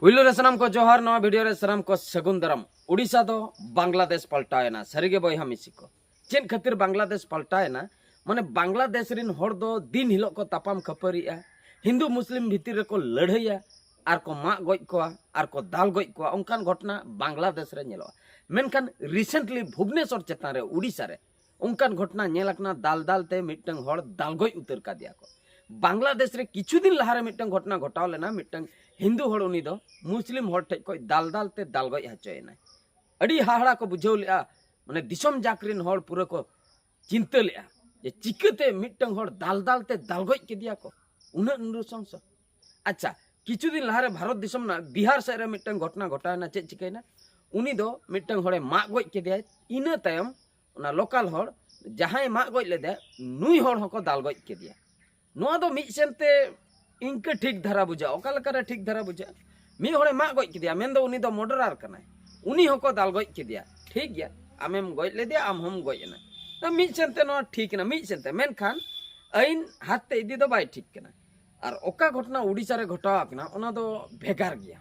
पुइलो रे सनम को जोहार नवा वीडियो रे सनम को सगुन दरम उड़ीसा दो बांग्लादेश पलटायना सरीगे बयहा मिसी को चेन खातिर बांग्लादेश पलटायना माने बांग्लादेश रिन होड़ दो दिन हिलो को तापाम खपरिया हिंदू मुस्लिम भितर रे को लड़ाइया आर को मा गoj को आर को दाल गoj को उनकान घटना बांग्लादेश रे नेलो मेनखान रिसेंटली भुवनेश्वर चेतान रे उड़ीसा रे उनकान घटना नेलकना दाल दाल ते मिटंग होड़ दाल गoj उतर का दिया को बांग्लादेश रे किछु दिन लहारे मिटंग घटना घटाव लेना मिटंग हिंदू होड़ उनी दो मुस्लिम होड़ ठेज को दाल दाल ते दाल गoj हचोयना अड़ी हाहड़ा को बुझाव लेआ माने दिसम जाकरिन होड़ पूरा को चिंता लेआ जे चिकते मिटंग होड़ दाल दाल ते दाल गoj के दिया को उना नृशंस अच्छा किछु दिन लहारे भारत दिसम ना बिहार से रे मिटंग घटना घटायना चे चिकैना उनी दो मिटंग होड़े मा गoj के दिया इना तायम उना लोकल होड़ जहां मा गoj लेदे नुई होड़ हको दाल गoj के दिया नोआ दो मिसेनते इनके ठीक धरा बुझा ओका लकारे ठीक धरा बुझा मी होड़े मा गoj के दिया मेन दो उनी दो मर्डरार कनाय उनी हको दाल गoj के दिया ठीक गया आमेम गoj ले दिया आम हम गoj ना तो मिसेनते नो ठीक ना मिसेनते मेनखान आइन हाथ ते इदी दो बाय ठीक कना और ओका घटना उड़ीसा रे घटावा कना ओना दो भेगार गया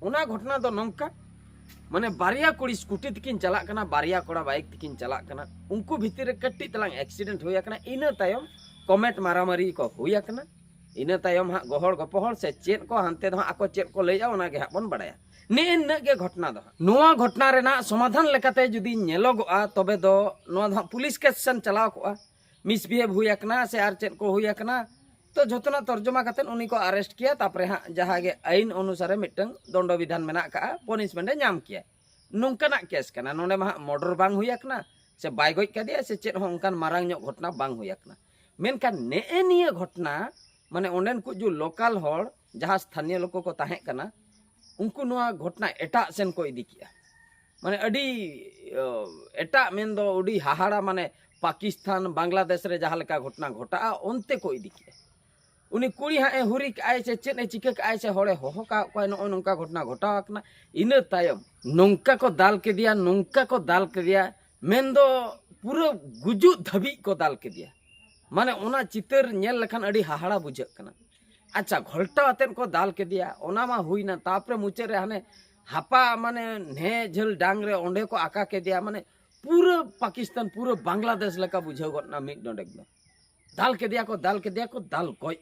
ओना घटना दो नंका माने बारिया कुड़ी स्कूटी तकिन चला कना बारिया कोड़ा बाइक तकिन चला कना उनको भीतर रे कट्टी तलांग एक्सीडेंट होया कना इना तायम कमेंट मारामारी को हुई कना इना तायम हा गोहड़ गपहड़ से चेत को हानते दो आको चेत को ले जाओ ना गे हा बन बड़ाया ने गे घटना दो नोआ घटना रेना समाधान लेकाते जुदी नेलोगआ तबे दो नोआ दो पुलिस केस सन चलाव को मिसबिहेव हुई कना से आर चेत को हुई कना तो जोतना तर्जुमा कतेन उनी को अरेस्ट किया तापरे हा जहागे आईन अनुसारे मिटंग दंड विधान मेना का पनिशमेंट नाम किया नोंकाना केस कना नोंडे मा मर्डर बांग हुई कना से बाय गoj कदिया से चेत हो उनकान मारांग ᱧᱚᱜ घटना बांग हुई कना मेनखान ने निया घटना माने ओंडेन को जो लोकल होड़ जहां स्थानीय लोग को ताहे कना उनको नोआ घटना एटा सेन को इदी किया माने अडी एटा मेन दो उडी हाहाड़ा माने पाकिस्तान बांग्लादेश रे जहां लेका घटना घटा ओनते को इदी किया उनी कुड़ी हा हुरी आय से चेत चिका आय से होड़े होहो का कोय नो नोंका घटना घटाव कना इना तायम नोंका को दाल के दिया नोंका को दाल के दिया मेन दो पूरा गुजु धबी को दाल के दिया माने ओना चितर नेल लखन अड़ी हाहाड़ा बुझे कना अच्छा घोल्टा अतेन को दाल के दिया ओना मा हुईना तापरे मुचे रे हाने हापा माने ने झल डांग रे ओंडे को आका के दिया माने पूरा पाकिस्तान पूरा बांग्लादेश लका बुझाव गना मिट डोंडे दाल के दिया को दाल गoj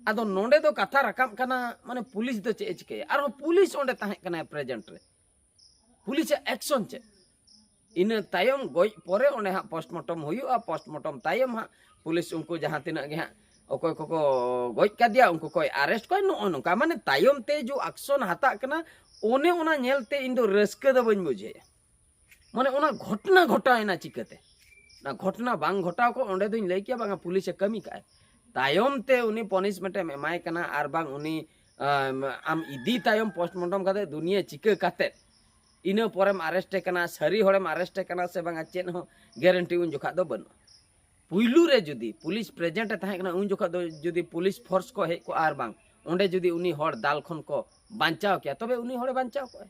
आदो नोंडे दो कथा रकाम कना माने पुलिस दो चे चिके आरो पुलिस ओंडे ताहे कना प्रेजेंट रे पुलिस एक्शन चे इन तायम गoj परे ओंडे हा पोस्टमार्टम हुयुआ पोस्टमार्टम तायम हा पुलिस उनको जहां तिना गे हा ओकोय को गoj का दिया उनको कोई अरेस्ट कोई नो नोका माने तायम ते जो एक्शन हाता कना ओने ओना नेलते इन दो रस्के दो बन बुझे माने ओना घटना घटायना चिकते ना घटना बांग घटाव को ओंडे दोइन लई किया बांगा पुलिस कमी काय तायम ते उनी पनिशमेंट एमाय कना आर बांग उनी आम इदी तायम पोस्टमार्टम काते दुनिया चिका काते इना परेम अरेस्ट कना सरी होड़ेम अरेस्ट कना से बांगा चेन हो गारंटी उन जोखा दो बन पुइलू रे जुदी पुलिस प्रेजेंट ताहे कना उन जोखा दो जुदी पुलिस फोर्स को हे को आर बांग ओंडे जुदी उनी होड़ दाल खन को बांचाव किया तबे उनी होड़े बांचाव को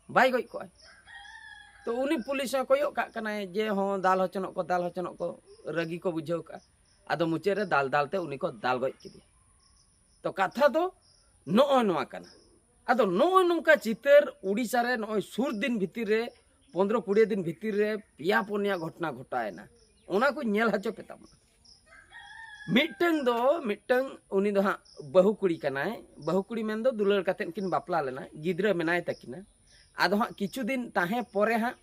बाय गoj को तो उनी पुलिस कोयो का कना जे हो दाल हचनक को रगी को बुझाव का आदो मुचे रे दाल दाल ते उनी को दाल गoj के दिया तो कथा दो नो नोआ कना आदो नो नोंका चितर उड़ीसा रे नो सुर दिन भितिर रे 15-20 दिन भितिर रे पिया पुनिया घटना घटायना ओना को नेल हचो पेता मिटंग उनी दो हा बहु कुड़ी कनाय बहु कुड़ी मेन दो दुलर कातेन किन बापला लेना गिद्रा मेनाय तकिना आदो हा किछु दिन ताहे परे हा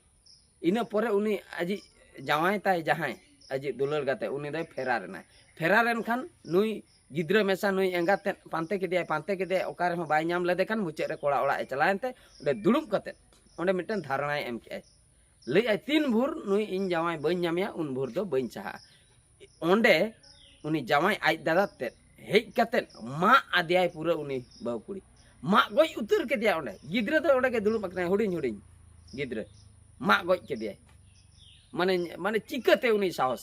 इना परे उनी आजी जावाय ताय जहाय आजी दुलर गाते उनी दय फेरारेन खान नुई गिद्रा मेसा नुई एंगाते पांते के दिया ओकारे हो बाय नाम लेदे खान मुचे रे कोड़ा ओड़ा चलायनते ओडे दुड़ुम कते ओंडे मिटन धारणाय एम के लई आय 3 भूर नुई इन जावाय बइन नामिया उन भूर दो बइन चाहा ओंडे उनी जावाय आज दादा ते हेज कते मा आदियाय पूरा उनी बहु कुड़ी मा गoj उतर के दिया ओंडे गिद्रा दो ओंडे के दुड़ुम अकना हुडिन गिद्रा मा गoj के दिया माने चिकते उनी साहस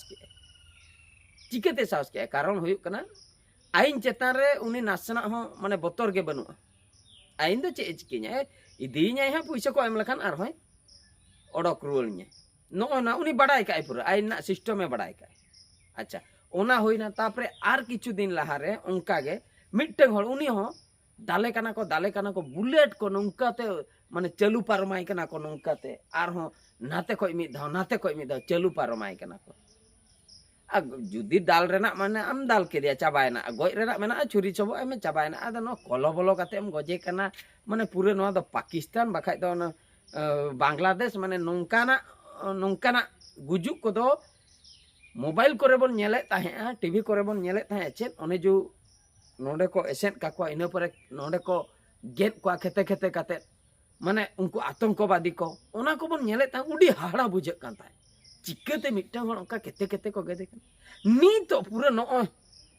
के कारण हुई कना आइन चेतान रे उनी नासना हो माने बतर के बनुआ आइन दो चे चिकिnya इदीnya हा पैसा को एम लखान आर होय ओडक रुलnya नो ना उनी बड़ाई काय पूरा आइन ना सिस्टम में बड़ाई काय अच्छा ओना होइना तापरे आर किछु दिन लहारे उनका गे मिटंग होड़ उनी हो दाले कना को बुलेट को नौकाते माने चलू पारमाय कना को नौकाते आरहों नाते कोई मिद धाव चलू पारमाय कना को जुदी दाल रेना माने आम दाल के दिया चाबायना गoj रेना मेना छुरी चबो एमे चाबायना आदो न कलो बलो काते एम गजे कना माने पूरे नवा दो पाकिस्तान बाखाय दो न बांग्लादेश माने नौकाना गुजुक को दो मोबाइल करे बन नेले ताहे टीवी करे बन नेले ताहे चेत ओने जो नोडे को एसेंट काकवा इना परे नोडे को गेट को खेते खेते काते माने उनको आतंकवादी को ओना को बन नेले ता उडी हाड़ा बुझे कान ताहे चिकते मिट्टांग हर उनका केते केते को गेदे नी तो पूरा नो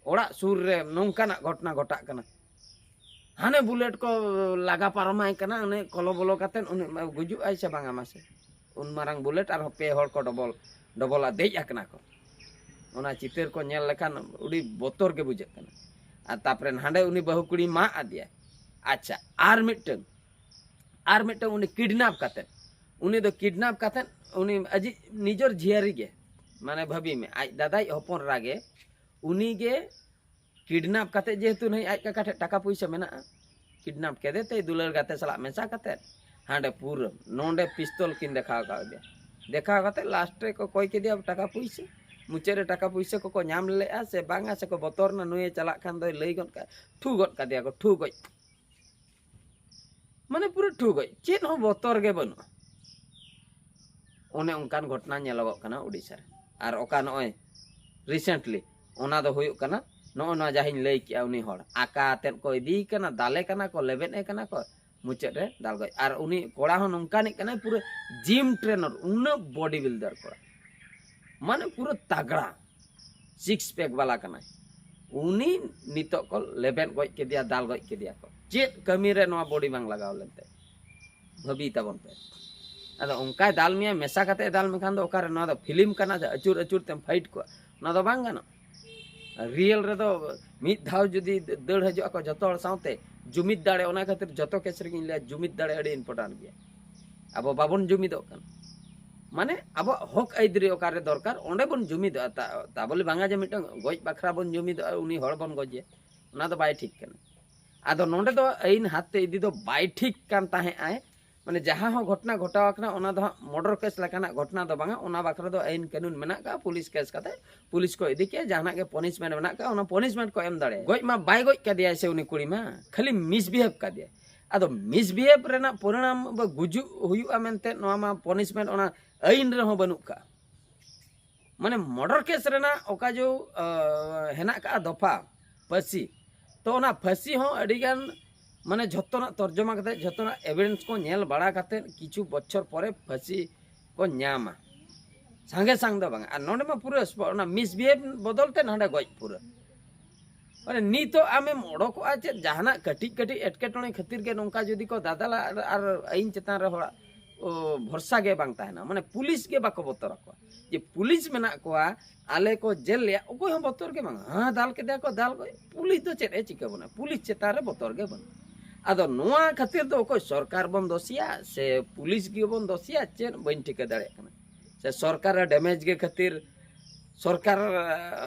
ओड़ा सुर रे नौकाना घटना घटा कना हाने बुलेट को लागा पारमाय कना उन्हें कलो बोलो काते उन्हें गुजु आई से बांगा मासे उन मारंग बुलेट और पे हर को डबल आ देज आकना को ओना चितेर को नेल लेखान उडी बोतर के बुझे कना आ तापरे हांडे उनी बहु कुड़ी मा आदिया अच्छा आर मिट्टन उनी किडनैप काते उनी दो किडनैप काते उनी अजी निजर झियारी गे माने भभी में आज दादा हपन रागे उनी गे किडनैप काते जेहेतु नहीं आज का टाका पैसा मेना किडनैप केदे ते दुलर गाते सला मेसा काते हांडे पूरा नोंडे पिस्तौल किन देखा काते लास्ट रे को कोई के दिया टाका पैसा मुचेरे टाका पैसा को नाम लेआ से बांगा से को बतर ना नुए चला खान दो लई गन का ठू गट का दिया को ठू गई माने पूरा ठू गई चेत हो बतर गे बनु ओने उनकान घटना नेलगो कना उड़ीसा रे आर ओका नय रिसेंटली ओना दो हुयु कना नो ना जाहिन लई किया उनी हड़ आका तेन को इदी कना दाले कना को लेबेन ए कना को मुचे रे दाल गई आर उनी कोड़ा हो नंकानी कना पूरा जिम ट्रेनर उन बॉडी बिल्डर कोड़ा माने पूरा तगड़ा 6 पैक वाला कना उनी नितो को लेबेन गoj के दिया दाल गoj के दिया को चेत कमी रे नो बॉडी बांग लगाव लेते भबी ताबन पे अदा उनका दाल में मेसा काते दाल में खान दो ओकारे ना दो फिल्म कना अचूर अचूर तेम फाइट को ना दो बांग गानो रियल रे दो मिद धाव जुदी दड़ हजो को जतो हर साउते जुमिद दाड़े ओना खातिर जतो केस रे ले जुमिद दाड़े अड़ी इम्पोर्टेंट गया अब बाबन जुमिदो कन माने अब हक आइद्री ओकारे दरकार ओंडे बन जुमिद ता बोले बांगा जे मिटन गoj बाखरा बन जुमिद उनी हड़ बन गजे ओना दो बाय ठीक कन आदो नोंडे दो आइन हाथे इदी दो बाय ठीक कान ताहे आए माने जहाँ हो घटना घटाव कना ओना दो मर्डर केस लकाना घटना दो बांगा ओना बाखरा दो आइन कानून मेना का पुलिस केस काते पुलिस को इदी के जहाना के पनिशमेंट मेना का ओना पनिशमेंट को एम दाड़े गoj मा बाय गoj का दिया से उनी कुड़ी मा खाली मिसबिहेव का दिया आदो मिसबिहेव रेना परिणाम गुजु हुयुआ मेनते नोआ मा पनिशमेंट ओना आइन रे हो बनु का माने मर्डर केस रेना ओका जो हेना का दफा फांसी तो ओना फांसी हो अडिगान माने झोतना तर्जमा करते झोतना एविडेंस को नेल बड़ा करते किछु बच्चर परे फांसी को न्यामा संगे संग दो बांगा नोंडे मा पूरा ओना मिसबिहेव बदलते नाडे गoj पूरा माने नी तो आमे मोड़ो को आचे जहाना कटी कटी एटकेटोने खातिर के नोंका जदी को दादाला आर आइन चेतान रे होड़ा भरसा गे बांग ताहेना माने पुलिस के बाको बतर को जे पुलिस मेना को आले को जेल लिया ओको हम बतर के बांग हां दाल के दे को दाल को पुलिस तो चेत ए चिके बना पुलिस चेता रे बतर गे बन आदो नोआ खातिर तो कोई सरकार बन दोसिया से पुलिस के बन दोसिया चेन बन ठिके दाड़े कना से सरकार डैमेज के खातिर सरकार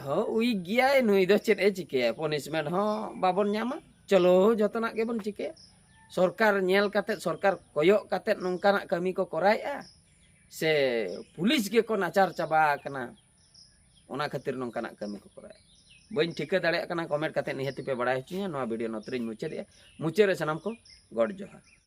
हो उई गिया नुई दो चेत ए चिके पनिशमेंट हो बाबन न्यामा चलो जतना के बन चिके सरकार नेल काते सरकार कोयो काते नोंकाना कमी को कराया से पुलिस के को नाचार चाबा कना ओना खातिर नोंकाना कमी को कराया बन ठिके दाड़े कना कमेंट काते निहति पे बड़ा हचिया नो वीडियो नतरिन मुचे रे सनाम को गॉड जोहार।